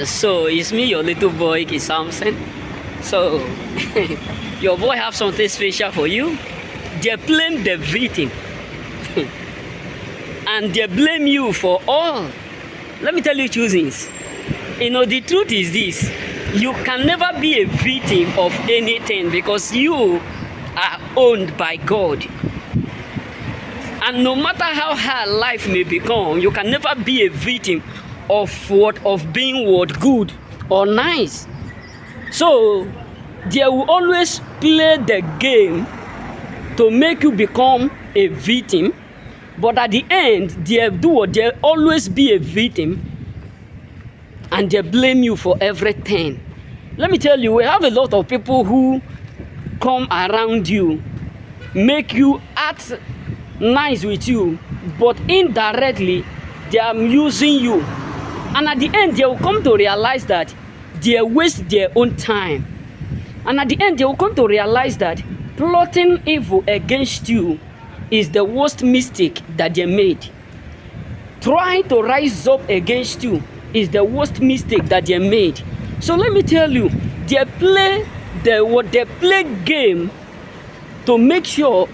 So it's me, your little boy, Ki Samson. So your boy have something special for you. They blame the victim, and they blame you for all. Let me tell you two things. The truth is this: you can never be a victim of anything because you are owned by God. And no matter how hard life may become, you can never be a victim of being good or nice. So they will always play the game to make you become a victim, but at the end they always be a victim, and they blame you for everything. Let me tell you, we have a lot of people who come around you, make you act nice with you, but indirectly they are using you, and at the end they will come to realize that they waste their own time, and at the end they will come to realize that plotting evil against you is the worst mistake that they made. Trying to rise up against you is the worst mistake that they made. So let me tell you, they play game to make sure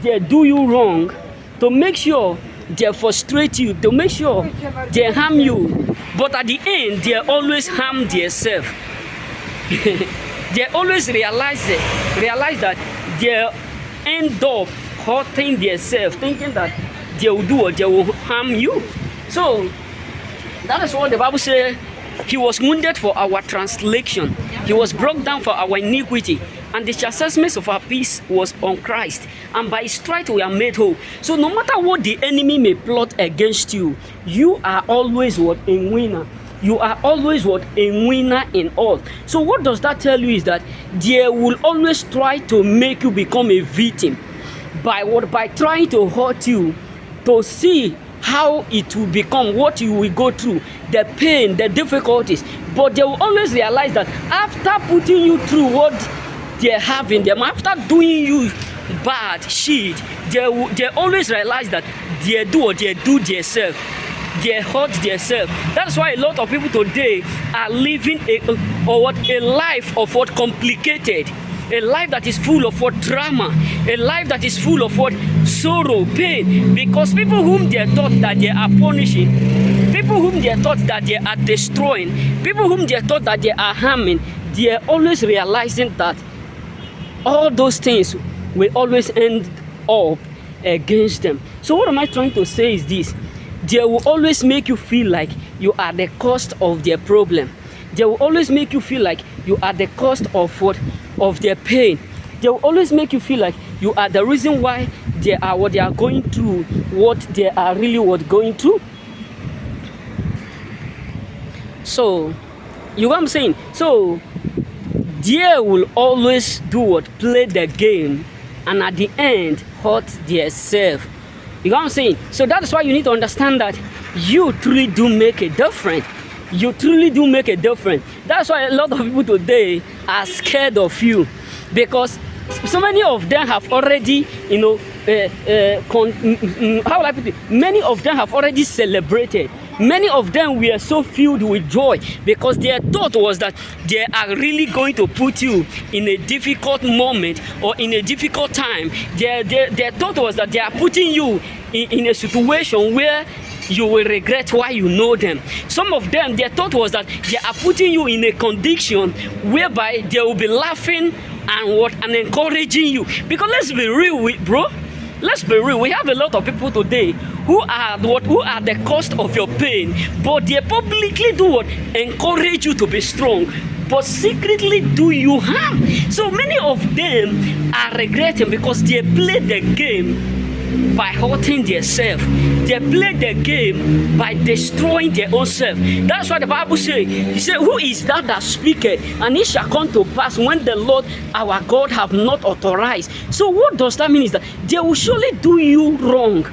they do you wrong, to make sure they frustrate you, to make sure they harm you. But at the end, they always harm themselves. They always realize that they end up hurting themselves, thinking that they will do or they will harm you. So that is what the Bible says. He was wounded for our transgression, he was broken down for our iniquity, and the chastisement of our peace was on Christ, and by his stripes we are made whole. So no matter what the enemy may plot against you, you are always a winner. You are always a winner in all. So what does that tell you is that they will always try to make you become a victim by trying to hurt you, to see how it will become, what you will go through, the pain, the difficulties. But they will always realize that after putting you through what they have in them, after doing you bad shit, they always realize that they do themselves. They hurt themselves. That's why a lot of people today are living a life of complicated. A life that is full of drama, a life that is full of sorrow, pain, because people whom they thought that they are punishing, people whom they thought that they are destroying, people whom they thought that they are harming, they are always realizing that all those things will always end up against them. So what am I trying to say is this: they will always make you feel like you are the cause of their problem. They will always make you feel like you are the cause of their pain. They will always make you feel like you are the reason why they are going through what they are really going through. So, you know what I'm saying? So, they will always play the game, and at the end hurt themselves. You know what I'm saying? So that is why you need to understand that you truly do make a difference. You truly do make a difference. That's why a lot of people today are scared of you, because so many of them have already, how will I put it? Many of them have already celebrated. Many of them were so filled with joy because their thought was that they are really going to put you in a difficult moment or in a difficult time. Their thought was that they are putting you in a situation where you will regret why you know them. Some of them, their thought was that they are putting you in a condition whereby they will be laughing and encouraging you. Because let's be real, bro. Let's be real. We have a lot of people today who are the cause of your pain, but they publicly encourage you to be strong, but secretly do you harm. So many of them are regretting because they play the game by hurting themselves. They play the game by destroying their own self. That's why the Bible says, he said, who is that speaketh, and it shall come to pass when the Lord our God have not authorized. So what does that mean is that they will surely do you wrong,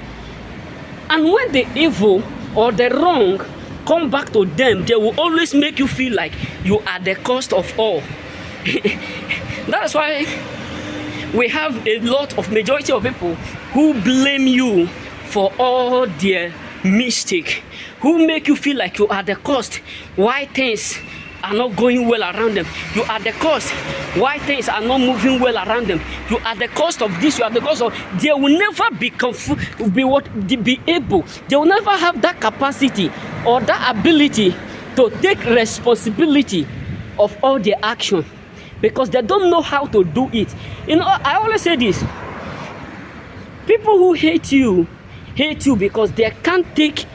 and when the evil or the wrong come back to them, they will always make you feel like you are the cause of all. That's why we have a lot of majority of people who blame you for all their mistake, who make you feel like you are the cost why things are not going well around them. You are the cause why things are not moving well around them. You are the cause of this. You are the cause of. They will never be able. They will never have that capacity or that ability to take responsibility of all their action because they don't know how to do it. You know, I always say this: people who hate you because they can't take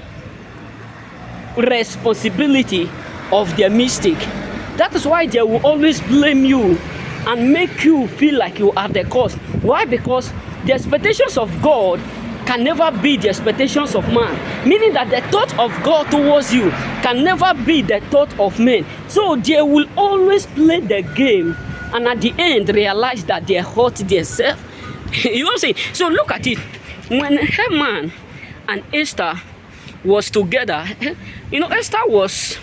responsibility of their mistake. That is why they will always blame you and make you feel like you are the cause. Why? Because the expectations of God can never be the expectations of man, meaning that the thought of God towards you can never be the thought of men. So they will always play the game and at the end realize that they hurt themselves. You know what I'm saying? So look at it. When Haman and Esther was together, you know, Esther was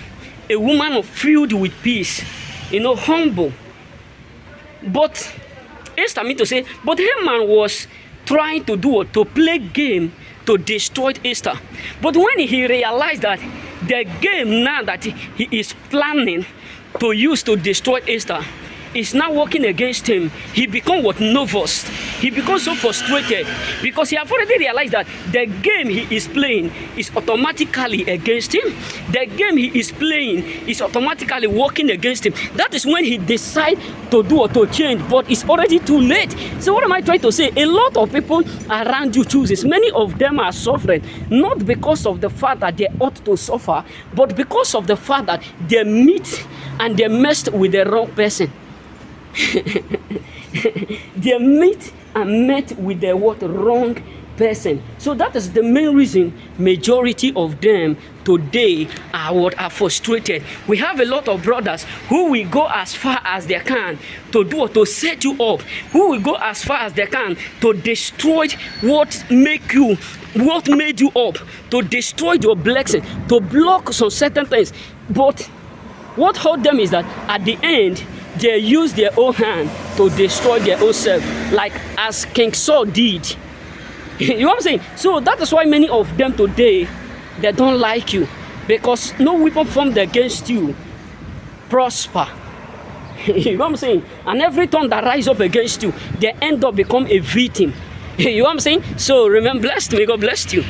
a woman filled with peace, you know, humble. But Esther mean to say, but Haman was trying to play game to destroy Esther. But when he realized that the game now that he is planning to use to destroy Esther is now working against him, he becomes nervous. He becomes so frustrated because he have already realized that the game he is playing is automatically against him. The game he is playing is automatically working against him. That is when he decides to do or to change, but it's already too late. So what am I trying to say? A lot of people around you chooses. Many of them are suffering, not because of the fact that they ought to suffer, but because of the fact that they meet and they messed with the wrong person. They met with the wrong person. So that is the main reason majority of them today are frustrated. We have a lot of brothers who will go as far as they can to set you up, who will go as far as they can to destroy what made you up, to destroy your blessing, to block some certain things. But what hurt them is that at the end they use their own hand to destroy their own self, like as King Saul did. You know what I'm saying? So that is why many of them today, they don't like you, because no weapon formed against you prosper. You know what I'm saying? And every tongue that rise up against you, they end up become a victim. You know what I'm saying? So remain blessed. May God bless you.